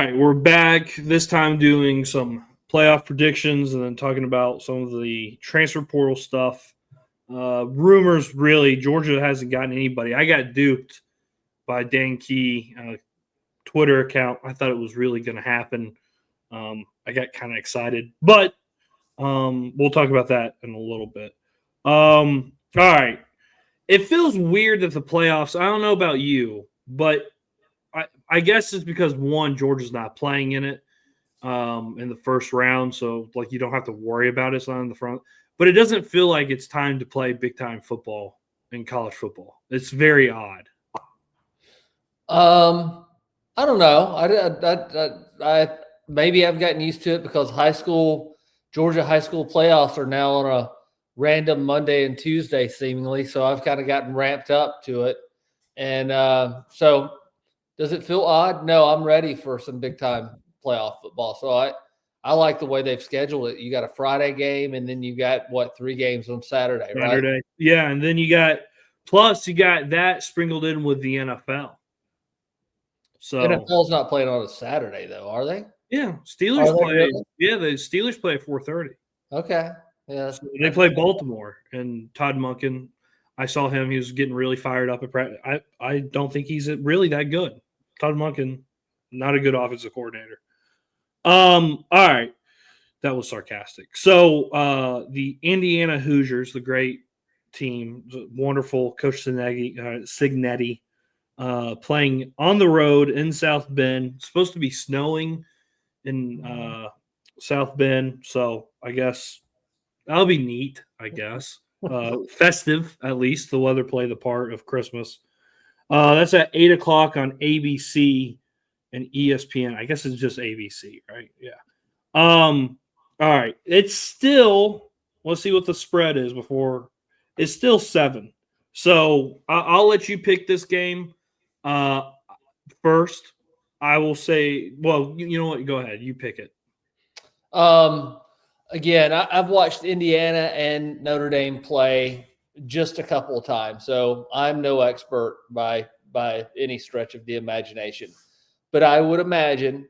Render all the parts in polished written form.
right, we're back this time doing some playoff predictions and then talking about some of the transfer portal stuff. Rumors, really, Georgia hasn't gotten anybody. I got duped by Dan Key Twitter account. I thought it was really going to happen. I got kind of excited, but we'll talk about that in a little bit. All right. It feels weird that the playoffs, I don't know about you, but I guess it's because, one, Georgia's not playing in it in the first round, so like you don't have to worry about it. It's not in the front. But it doesn't feel like it's time to play big-time football in college football. It's very odd. I don't know. I maybe I've gotten used to it because Georgia high school playoffs are now on a random Monday and Tuesday seemingly. So I've kind of gotten ramped up to it. And so does it feel odd? No, I'm ready for some big time playoff football. So I like the way they've scheduled it. You got a Friday game and then you got 3 games on Saturday, right? Yeah. And then you got that sprinkled in with the NFL. So NFL's not playing on a Saturday though, are they? Yeah, Steelers play. Really? Yeah, the Steelers play at 4:30. Okay. Yeah. So they play Baltimore, and Todd Monken. I saw him. He was getting really fired up at practice. I don't think he's really that good. Todd Monken, not a good offensive coordinator. All right. That was sarcastic. So the Indiana Hoosiers, the great team, wonderful Coach Signetti, playing on the road in South Bend. It's supposed to be snowing in South Bend, so I guess that'll be neat. I guess festive, at least. The weather play the part of Christmas. That's at 8:00 on ABC and ESPN. I guess it's just ABC, right? Yeah. All right. It's still. Let's see what the spread is before. It's still 7. So I'll let you pick this game first. I will say, well, you know what? Go ahead. You pick it. Again, I've watched Indiana and Notre Dame play just a couple of times, so I'm no expert by any stretch of the imagination. But I would imagine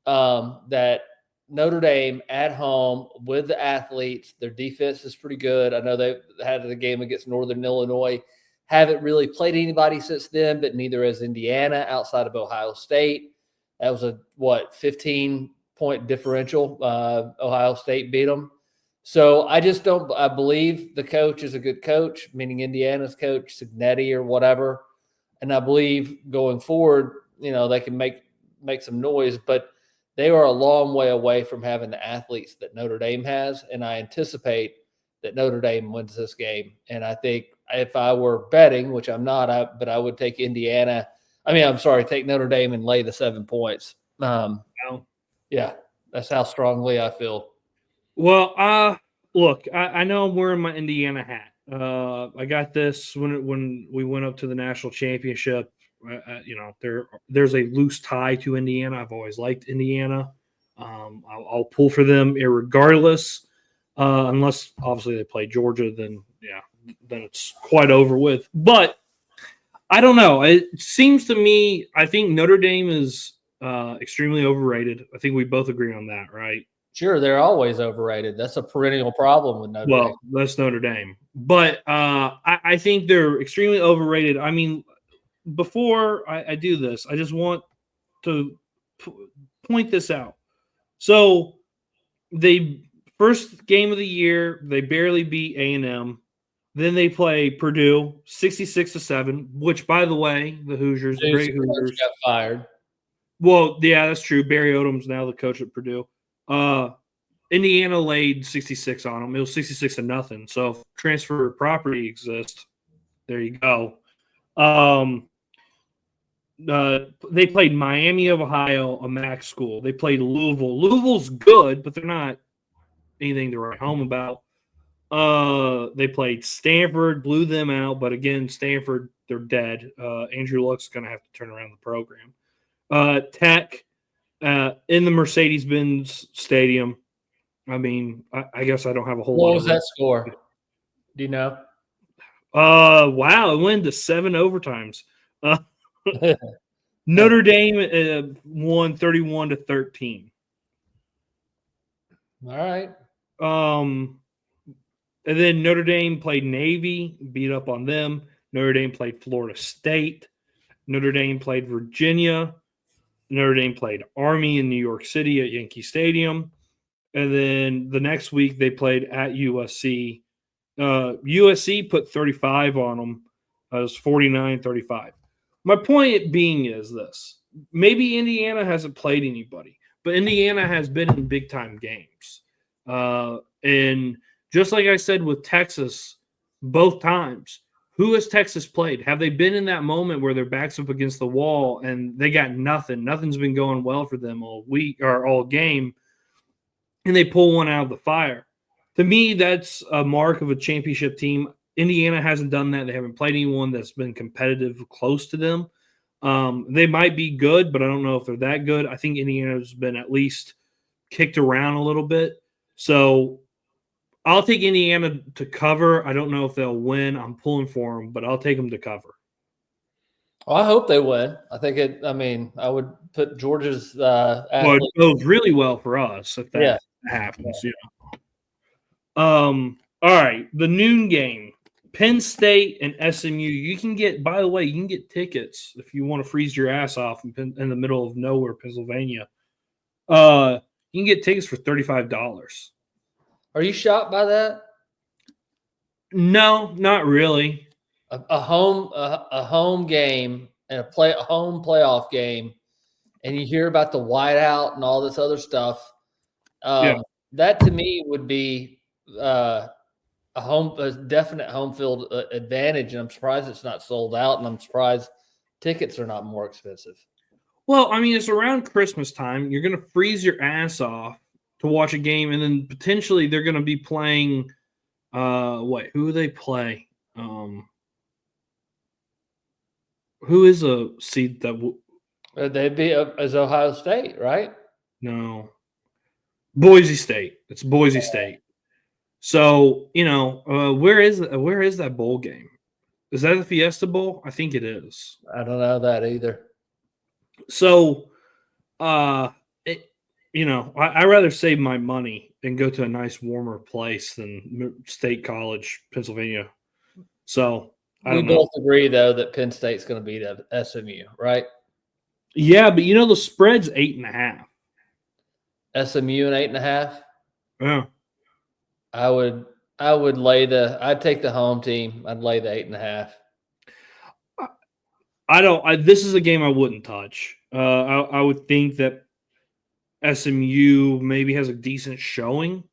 that Notre Dame at home with the athletes, their defense is pretty good. I know they had the game against Northern Illinois. Haven't really played anybody since then, but neither has Indiana outside of Ohio State. That was a 15-point differential. Ohio State beat them. So I just don't. I believe the coach is a good coach, meaning Indiana's coach, Signetti or whatever. And I believe going forward, they can make some noise, but they are a long way away from having the athletes that Notre Dame has. And I anticipate that Notre Dame wins this game. And I think if I were betting, which I'm not, but I would take take Notre Dame and lay the 7 points. Yeah, that's how strongly I feel. Well, look, I know I'm wearing my Indiana hat. I got this when we went up to the national championship. There's a loose tie to Indiana. I've always liked Indiana. I'll pull for them irregardless, unless obviously they play Georgia. Then it's quite over with. But I don't know. It seems to me, I think Notre Dame is extremely overrated. I think we both agree on that, right? Sure, they're always overrated. That's a perennial problem with Notre Dame. Well, that's Notre Dame. But I think they're extremely overrated. I mean, before I do this, I just want to point this out. So, first game of the year, they barely beat A&M. Then they play Purdue 66-7, which, by the way, the Hoosiers, the great Hoosiers, got fired. Well, yeah, that's true. Barry Odom's now the coach at Purdue. Indiana laid 66 on them. It was 66-0. So if transfer property exists, there you go. They played Miami of Ohio, a MAC school. They played Louisville. Louisville's good, but they're not anything to write home about. They played Stanford, blew them out, but again, Stanford, they're dead. Andrew Luck's going to have to turn around the program. Tech in the Mercedes-Benz Stadium. I mean, I guess I don't have a whole lot. What was that score? Do you know? Wow, it went to 7 overtimes. Notre Dame won 31-13. All right. And then Notre Dame played Navy, beat up on them. Notre Dame played Florida State. Notre Dame played Virginia. Notre Dame played Army in New York City at Yankee Stadium. And then the next week they played at USC. USC put 35 on them. It was 49-35. My point being is this. Maybe Indiana hasn't played anybody, but Indiana has been in big-time games. And just like I said with Texas both times, who has Texas played? Have they been in that moment where their back's up against the wall and they got nothing? Nothing's been going well for them all week or all game, and they pull one out of the fire. To me, that's a mark of a championship team. Indiana hasn't done that. They haven't played anyone that's been competitive close to them. They might be good, but I don't know if they're that good. I think Indiana's been at least kicked around a little bit. So I'll take Indiana to cover. I don't know if they'll win. I'm pulling for them, but I'll take them to cover. Well, I hope they win. I mean, I would put Georgia's Well, it goes really well for us if that happens. Yeah. All right. The noon game, Penn State and SMU. You can get, by the way, you can get tickets if you want to freeze your ass off in the middle of nowhere, Pennsylvania. You can get tickets for $35. Are you shocked by that? No, not really. A home game and a home playoff game, and you hear about the whiteout and all this other stuff. That to me would be a definite home field advantage, and I'm surprised it's not sold out, and I'm surprised tickets are not more expensive. Well, I mean, it's around Christmas time. You're going to freeze your ass off to watch a game, and then potentially they're going to be playing. Who do they play? Who is a seed that they'd be as Ohio State, right? No, Boise State. It's Boise State. So where is that bowl game? Is that the Fiesta Bowl? I think it is. I don't know that either. So, I'd rather save my money and go to a nice warmer place than State College, Pennsylvania. So we both agree though that Penn State's going to beat SMU, right? Yeah, but the spread's 8.5. SMU and 8.5. Yeah, I'd take the home team. I'd lay the 8.5. This is a game I wouldn't touch. I would think that SMU maybe has a decent showing.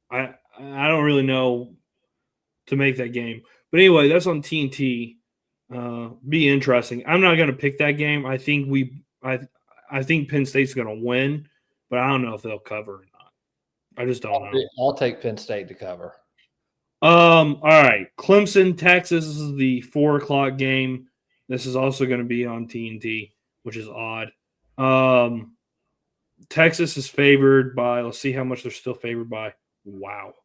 I don't really know to make that game. But anyway, that's on TNT. Be interesting. I'm not going to pick that game. I think Penn State's going to win, but I don't know if they'll cover or not. I just don't know. I'll take Penn State to cover. All right. Clemson, Texas. This is the 4:00 game. This is also going to be on TNT, which is odd. Texas is favored by, let's see how much they're still favored by. Wow.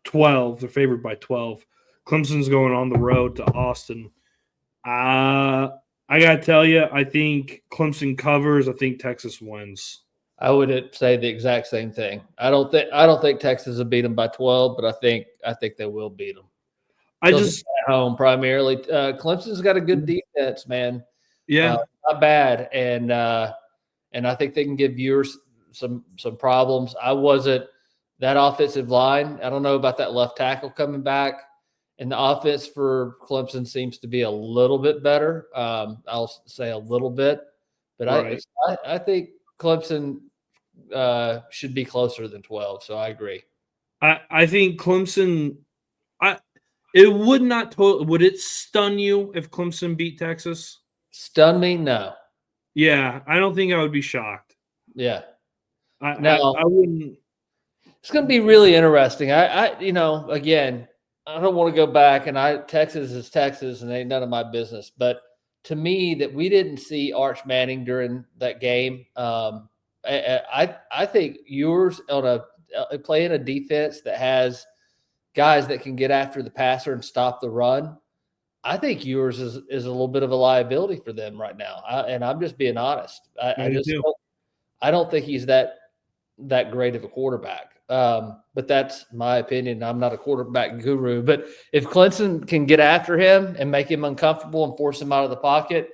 12. They're favored by 12. Clemson's going on the road to Austin. I got to tell you, I think Clemson covers. I think Texas wins. I would say the exact same thing. I don't think Texas will beat them by 12, but I think they will beat them. At home primarily. Clemson's got a good defense, man. Yeah, not bad, and I think they can give viewers some problems. I wasn't that offensive line. I don't know about that left tackle coming back, and the offense for Clemson seems to be a little bit better. I'll say a little bit, but right. I think Clemson should be closer than 12. So I agree. I think Clemson. It would not. Would it stun you if Clemson beat Texas? Stun me? No. Yeah, I don't think I would be shocked. Yeah. I wouldn't. It's going to be really interesting. Again, I don't want to go back, and Texas is Texas, and ain't none of my business. But to me, that we didn't see Arch Manning during that game. I think yours on playing a defense that has guys that can get after the passer and stop the run. I think yours is a little bit of a liability for them right now, and I'm just being honest. I do just too. I don't think he's that great of a quarterback. But that's my opinion. I'm not a quarterback guru, but if Clemson can get after him and make him uncomfortable and force him out of the pocket,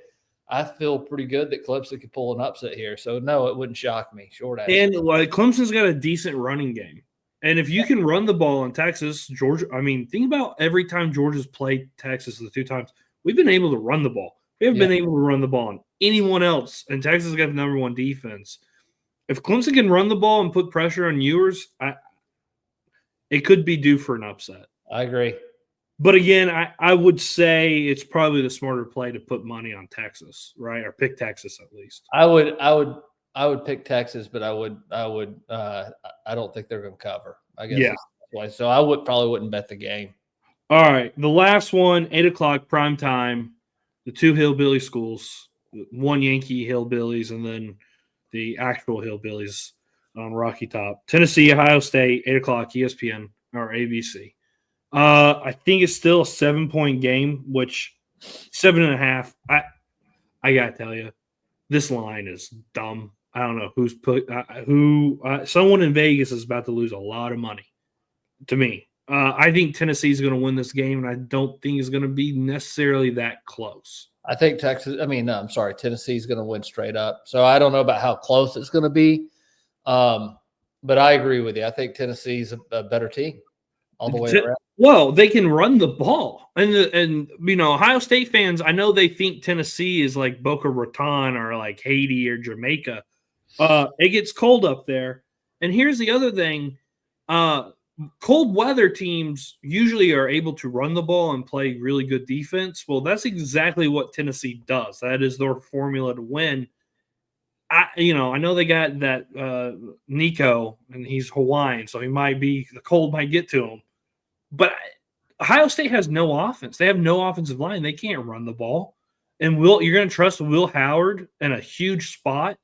I feel pretty good that Clemson could pull an upset here. So no, it wouldn't shock me. Short answer. And like Clemson's got a decent running game. And if you can run the ball in Texas, Georgia, I mean, think about every time Georgia's played Texas the 2 times, we've been able to run the ball. We haven't been able to run the ball on anyone else. And Texas has got the number 1 defense. If Clemson can run the ball and put pressure on Ewers, it could be due for an upset. I agree. But again, I would say it's probably the smarter play to put money on Texas, right? Or pick Texas at least. I would pick Texas, but I don't think they're going to cover. I guess. Yeah. So I wouldn't bet the game. All right. The last one, 8:00 prime time, the 2 hillbilly schools, 1 Yankee hillbillies, and then the actual hillbillies on Rocky Top. Tennessee, Ohio State, 8:00 ESPN or ABC. I think it's still a 7-point game, which 7.5. I gotta tell you, this line is dumb. I don't know who's put someone in Vegas is about to lose a lot of money. To me, I think Tennessee is going to win this game, and I don't think it's going to be necessarily that close. I think Tennessee is going to win straight up. So I don't know about how close it's going to be, but I agree with you. I think Tennessee's a better team all the way around. Well, they can run the ball, and Ohio State fans, I know they think Tennessee is like Boca Raton or like Haiti or Jamaica. It gets cold up there, and here's the other thing: cold weather teams usually are able to run the ball and play really good defense. Well, that's exactly what Tennessee does. That is their formula to win. I know they got that Nico, and he's Hawaiian, so the cold might get to him. But Ohio State has no offense. They have no offensive line. They can't run the ball. And you're going to trust Will Howard in a huge spot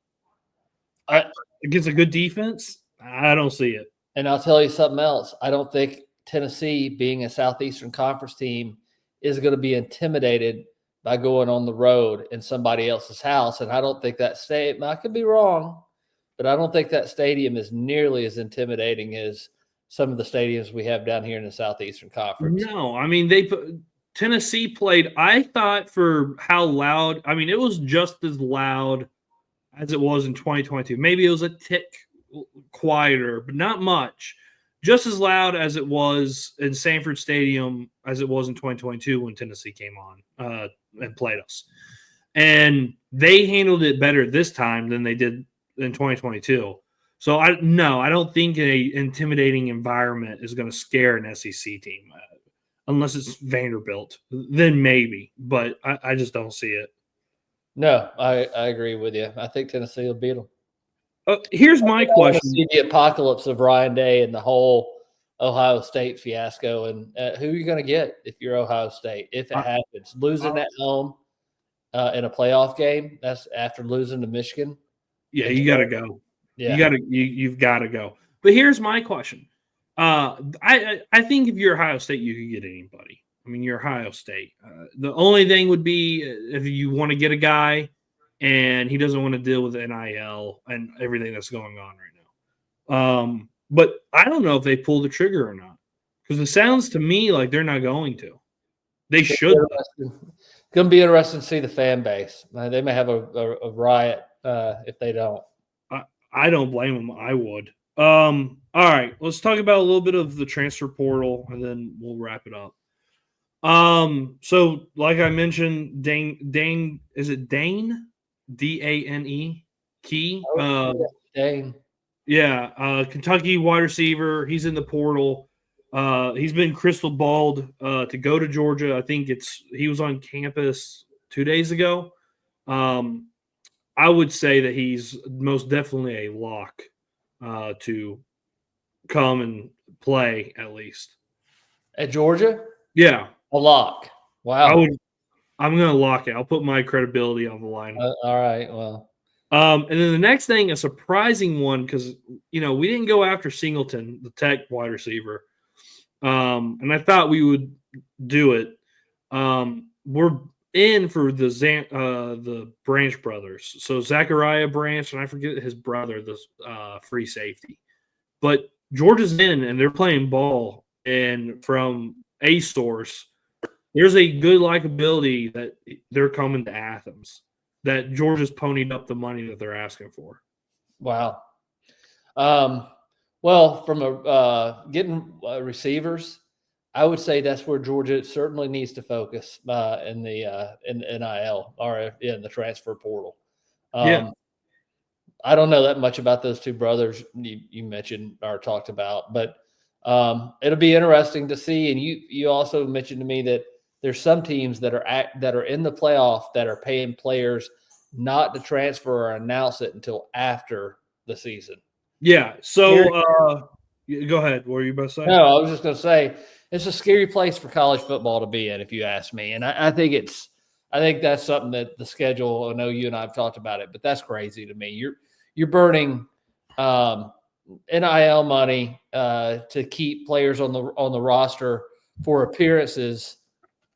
against a good defense? I don't see it. And I'll tell you something else. I don't think Tennessee, being a Southeastern Conference team, is going to be intimidated by going on the road in somebody else's house. And I don't think that stadium – I could be wrong, but I don't think that stadium is nearly as intimidating as some of the stadiums we have down here in the Southeastern Conference. No, I mean, Tennessee played, I thought, for how loud – I mean, it was just as loud as it was in 2022. Maybe it was a tick quieter, but not much. Just as loud as it was in Sanford Stadium as it was in 2022 when Tennessee came on and played us. And they handled it better this time than they did in 2022. So I don't think an intimidating environment is going to scare an SEC team unless it's Vanderbilt. Then maybe, but I just don't see it. No, I agree with you. I think Tennessee will beat them. Here's my question: see the apocalypse of Ryan Day and the whole Ohio State fiasco, and who are you going to get if you're Ohio State if it happens? Losing at home in a playoff game. That's after losing to Michigan. Yeah, you got to go. Yeah, you've got to go. But here's my question: I think if you're Ohio State, you could get anybody. I mean, you're Ohio State. The only thing would be if you want to get a guy and he doesn't want to deal with NIL and everything that's going on right now. But I don't know if they pull the trigger or not because it sounds to me like they're not going to. They should. It's going to be interesting to see the fan base. They may have a riot if they don't. I don't blame them. I would. All right, let's talk about a little bit of the transfer portal, and then we'll wrap it up. So like I mentioned, Dane, is it Dane? Dane Key. Dane. Yeah, Kentucky wide receiver. He's in the portal. He's been crystal balled to go to Georgia. I think he was on campus 2 days ago. I would say that he's most definitely a lock to come and play at least. At Georgia? Yeah. A lock. Wow. I'm going to lock it. I'll put my credibility on the line. All right. Well. And then the next thing, a surprising one, because, we didn't go after Singleton, the Tech wide receiver. And I thought we would do it. we're in for the Branch brothers. So Zachariah Branch, and I forget his brother, the free safety. But Georgia's in, and they're playing ball. And from a source, there's a good likability that they're coming to Athens, that Georgia's ponied up the money that they're asking for. Wow. Well, from getting receivers, I would say that's where Georgia certainly needs to focus in the NIL or in the transfer portal. Yeah. I don't know that much about those two brothers you mentioned or talked about, but it'll be interesting to see. And you also mentioned to me that there's some teams that are in the playoff that are paying players not to transfer or announce it until after the season. Yeah. So go ahead. What were you about to say? No, I was just going to say it's a scary place for college football to be in, if you ask me. And I think that's something that the schedule. I know you and I have talked about it, but that's crazy to me. You're burning NIL money to keep players on the roster for appearances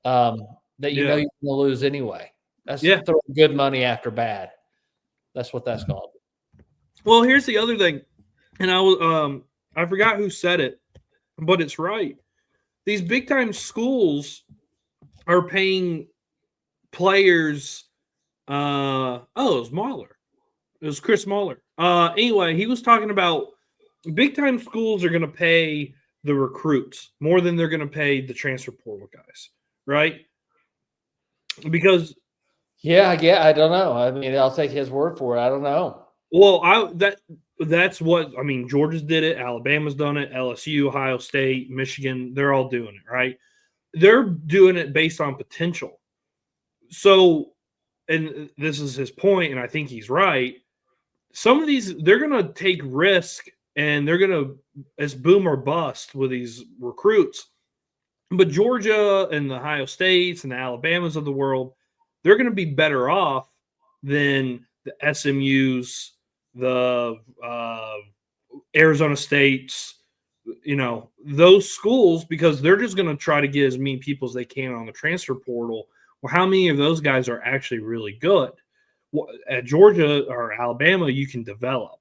that you know you're going to lose anyway. That's throwing good money after bad. That's what that's called. Well, here's the other thing, and I forgot who said it, but it's right. These big time schools are paying players. It was Mahler. It was Chris Mahler. Anyway, he was talking about big time schools are going to pay the recruits more than they're going to pay the transfer portal guys, right? Because I don't know. I mean, I'll take his word for it. I don't know. Well, that's what I mean. Georgia's did it. Alabama's done it. LSU, Ohio State, Michigan, they're all doing it, right? They're doing it based on potential. So, and this is his point, and I think he's right. Some of these, they're going to take risk, and they're going to, it's boom or bust with these recruits. But Georgia and the Ohio States and the Alabamas of the world, they're going to be better off than the SMUs, the Arizona States, those schools, because they're just going to try to get as many people as they can on the transfer portal. Well, how many of those guys are actually really good? Well, at Georgia or Alabama, you can develop,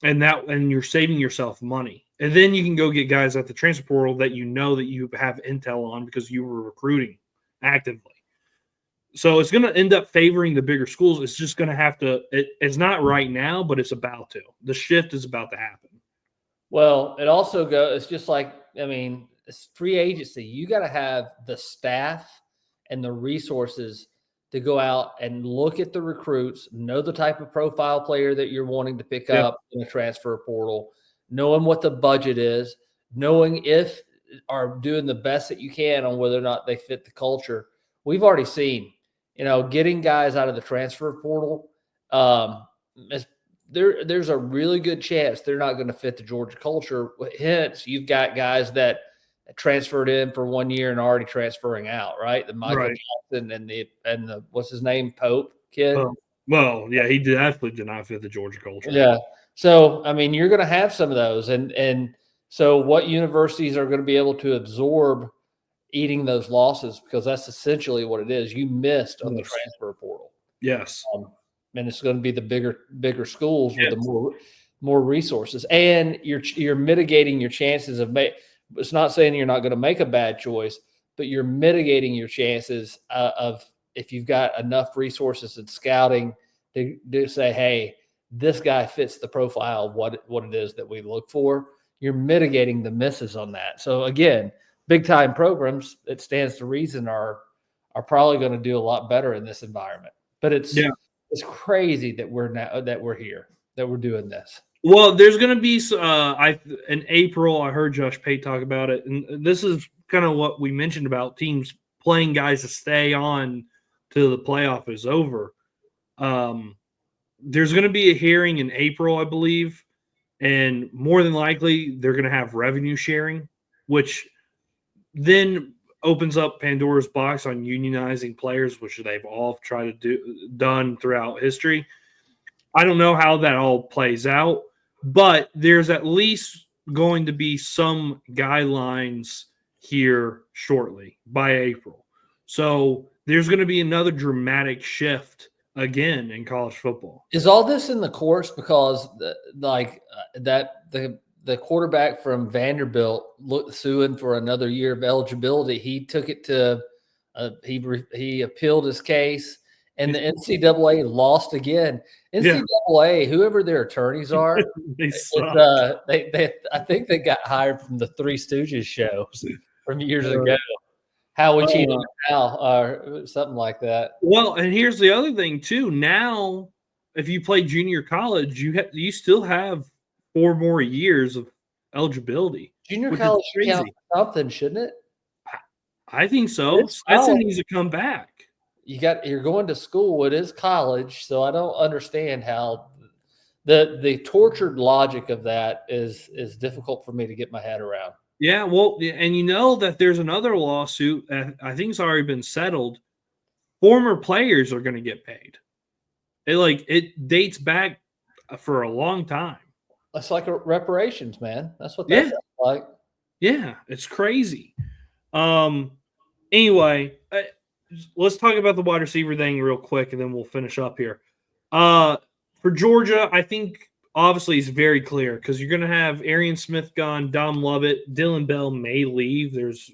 and you're saving yourself money. And then you can go get guys at the transfer portal that you have intel on because you were recruiting actively. So it's going to end up favoring the bigger schools. It's just going to have to – it's not right now, but it's about to. The shift is about to happen. Well, it also goes – it's just like, I mean, it's free agency. You got to have the staff and the resources to go out and look at the recruits, know the type of profile player that you're wanting to pick up in the transfer portal, knowing what the budget is, knowing if are doing the best that you can on whether or not they fit the culture. We've already seen, getting guys out of the transfer portal, there's a really good chance they're not going to fit the Georgia culture. Hence, you've got guys that transferred in for 1 year and already transferring out, right? The Michael Johnson and the what's his name, Pope kid. He definitely did not fit the Georgia culture. Yeah. So, I mean, you're going to have some of those. And so what universities are going to be able to absorb eating those losses, because that's essentially what it is. You missed on the transfer portal. Yes. And it's going to be the bigger schools with the more resources. And you're mitigating your chances of it's not saying you're not going to make a bad choice, but you're mitigating your chances of if you've got enough resources and scouting to say, hey, this guy fits the profile of what it is that we look for. You're mitigating the misses on that. So again, big time programs, it stands to reason, are probably going to do a lot better in this environment. But it's crazy that we're here, that we're doing this. Well, there's going to be in April. I heard Josh Pate talk about it, and this is kind of what we mentioned about teams playing guys to stay on till the playoff is over. There's going to be a hearing in April, I believe, and more than likely they're going to have revenue sharing, which then opens up Pandora's box on unionizing players, which they've all tried to done throughout history. I don't know how that all plays out, but there's at least going to be some guidelines here shortly by April. So there's going to be another dramatic shift again in college football. Is all this in the course because the quarterback from Vanderbilt suing for another year of eligibility? He took it to he appealed his case, and the NCAA lost again. NCAA, whoever their attorneys are, They suck. I think they got hired from the Three Stooges shows from years ago. How we cheated now, or something like that. Well, and here's the other thing too. Now, if you play junior college, you still have 4 more years of eligibility. Junior college should count for something, shouldn't it? I think so. Stetson needs to come back. You're going to school. It is college, so I don't understand how the tortured logic of that is difficult for me to get my head around. Yeah, well, and you know that there's another lawsuit that I think it's already been settled. Former players are going to get paid. It dates back for a long time. That's like reparations, man. That's what that sounds like. Yeah, it's crazy. Anyway, let's talk about the wide receiver thing real quick, and then we'll finish up here. For Georgia, I think obviously it's very clear because you're going to have Arian Smith gone, Dom Lovett, Dylan Bell may leave. There's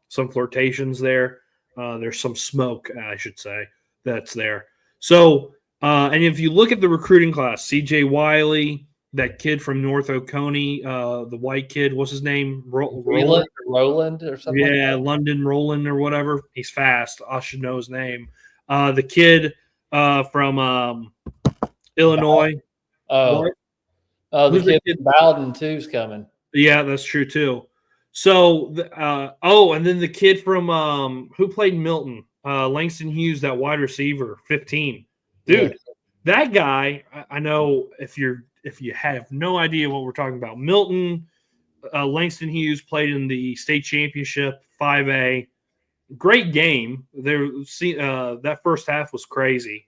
some flirtations there. There's some smoke, I should say, that's there. So, and if you look at the recruiting class, C.J. Wiley, that kid from North Oconee, the white kid, what's his name? Roland or something. Yeah, like London Roland or whatever. He's fast. I should know his name. The kid from Illinois. The kid from Bowden too's coming. Yeah, that's true too. So, and then the kid from who played Milton, Langston Hughes, that wide receiver, 15. Dude, that guy. I know if you have no idea what we're talking about, Milton, Langston Hughes played in the state championship 5A. Great game. That first half was crazy.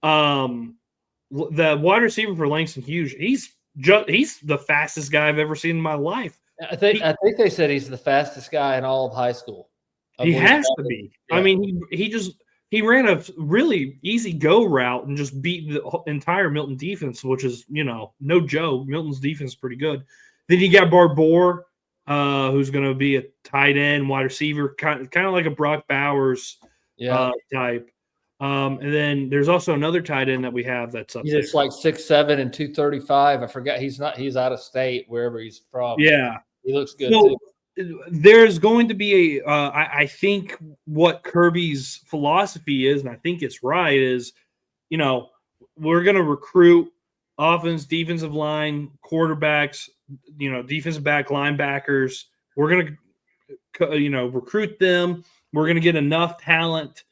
The wide receiver for Langston Hughes, he's the fastest guy I've ever seen in my life. I think they said he's the fastest guy in all of high school. He has to be. Yeah. I mean, he ran a really easy go route and just beat the entire Milton defense, which is no joke. Milton's defense is pretty good. Then you got Barbour, who's going to be a tight end, wide receiver, kind of like a Brock Bowers type. And then there's also another tight end that we have that's up there. He's like 6'7" and 235. I forgot he's out of state, wherever he's from. Yeah. He looks good too. There's going to be I think what Kirby's philosophy is, and I think it's right, is, we're going to recruit offense, defensive line, quarterbacks, defensive back, linebackers. We're going to, recruit them. We're going to get enough talent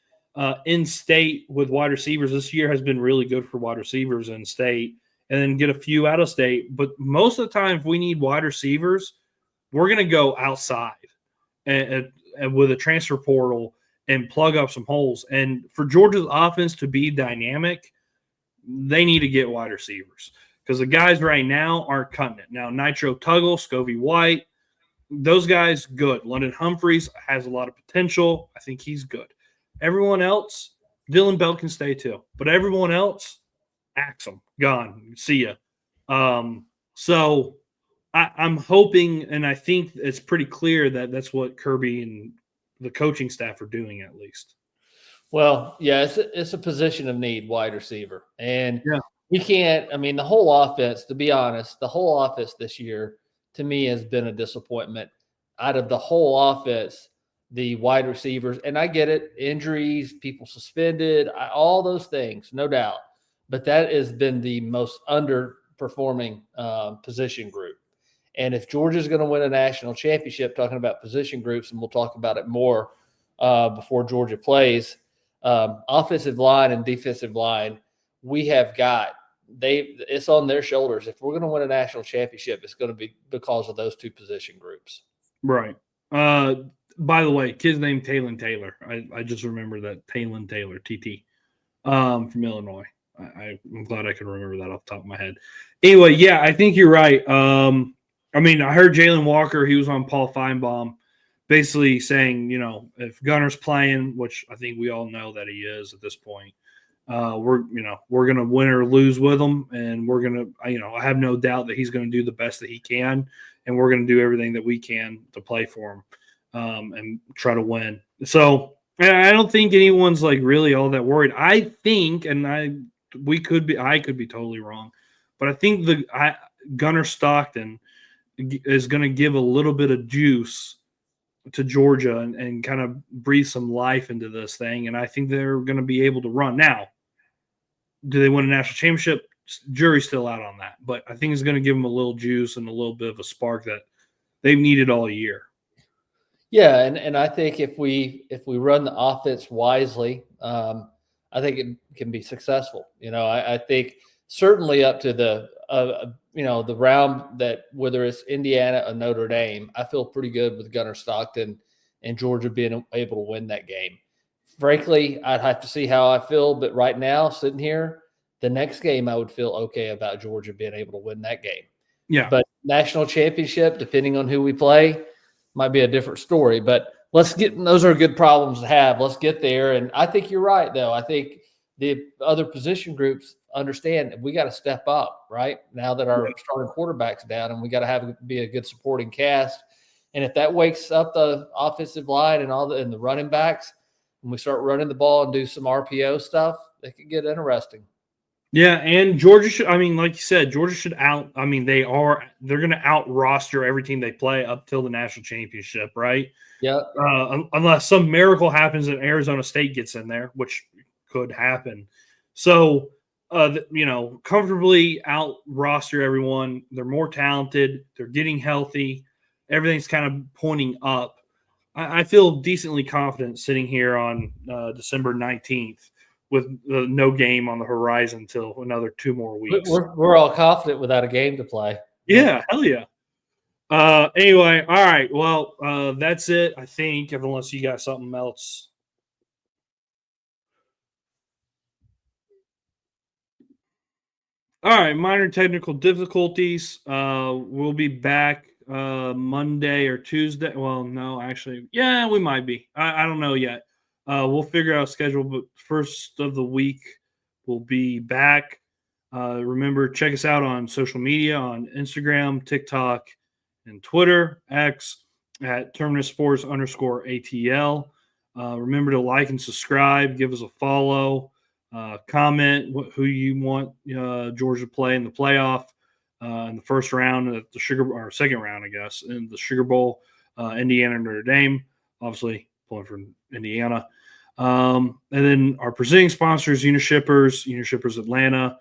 in state with wide receivers. This year has been really good for wide receivers in state, and then get a few out of state. But most of the time, if we need wide receivers, we're going to go outside and with a transfer portal and plug up some holes. And for Georgia's offense to be dynamic, they need to get wide receivers because the guys right now aren't cutting it. Now, Nitro Tuggle, Scovey White, those guys, good. London Humphreys has a lot of potential. I think he's good. Everyone else, Dylan Bell can stay too. But everyone else, axe them. Gone. See ya. So I'm hoping, and I think it's pretty clear that that's what Kirby and the coaching staff are doing at least. Well, yeah, it's a position of need, wide receiver. And you can't – I mean, the whole offense, to be honest, the whole offense this year to me has been a disappointment. Out of the whole offense, the wide receivers, and I get it, injuries, people suspended, all those things, no doubt. But that has been the most underperforming position group. And if Georgia's going to win a national championship, talking about position groups, and we'll talk about it more before Georgia plays, offensive line and defensive line, we have got it's on their shoulders. If we're going to win a national championship, it's going to be because of those two position groups. Right. By the way, kid's name Taylon Taylor. I just remember that Taylon Taylor, TT, from Illinois. I'm glad I can remember that off the top of my head. Anyway, yeah, I think you're right. I mean, I heard Jalen Walker, he was on Paul Feinbaum. basically saying, if Gunner's playing, which I think we all know that he is at this point, we're gonna win or lose with him, and we're gonna, I have no doubt that he's gonna do the best that he can, and we're gonna do everything that we can to play for him, and try to win. So I don't think anyone's like really all that worried. I think, and I could be totally wrong, but I think Gunner Stockton is going to give a little bit of juice to Georgia and kind of breathe some life into this thing. And I think they're going to be able to run. Now, do they win a national championship? Jury's still out on that. But I think it's going to give them a little juice and a little bit of a spark that they've needed all year. Yeah, and I think if we run the offense wisely, I think it can be successful. I think certainly up to the the round that, whether it's Indiana or Notre Dame, I feel pretty good with Gunner Stockton and Georgia being able to win that game. Frankly, I'd have to see how I feel, but right now, sitting here, the next game I would feel okay about Georgia being able to win that game. Yeah. But national championship, depending on who we play, might be a different story. But those are good problems to have. Let's get there. And I think you're right, though. I think the other position groups understand we got to step up right now that our starting quarterback's down, and we got to be a good supporting cast. And if that wakes up the offensive line and the running backs, and we start running the ball and do some RPO stuff, it could get interesting. Yeah, and Georgia should, like you said, Georgia should they're going to out roster every team they play up till the national championship, right? Yeah. Unless some miracle happens and Arizona State gets in there, which could happen. So, comfortably out roster everyone. They're more talented. They're getting healthy. Everything's kind of pointing up. I feel decently confident sitting here on December 19th. With no game on the horizon until another 2 more weeks. We're all confident without a game to play. Yeah, hell yeah. Anyway, all right. Well, that's it, I think, unless you got something else. All right, minor technical difficulties. We'll be back Monday or Tuesday. Well, no, actually, yeah, we might be. I don't know yet. We'll figure out a schedule, but first of the week we'll be back. Remember, check us out on social media on Instagram, TikTok, and Twitter, X at Terminus Sports _ATL. Remember to like and subscribe, give us a follow, comment who you want Georgia to play in the playoff in the first round at the second round, I guess, in the Sugar Bowl, Indiana, Notre Dame, obviously pulling from Indiana. And then our presenting sponsors, Unishippers Atlanta.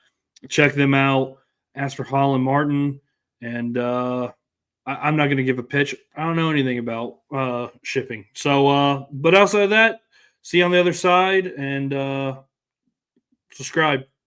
Check them out. Ask for Holland Martin. And I'm not going to give a pitch. I don't know anything about shipping. So, but outside of that, see you on the other side and subscribe.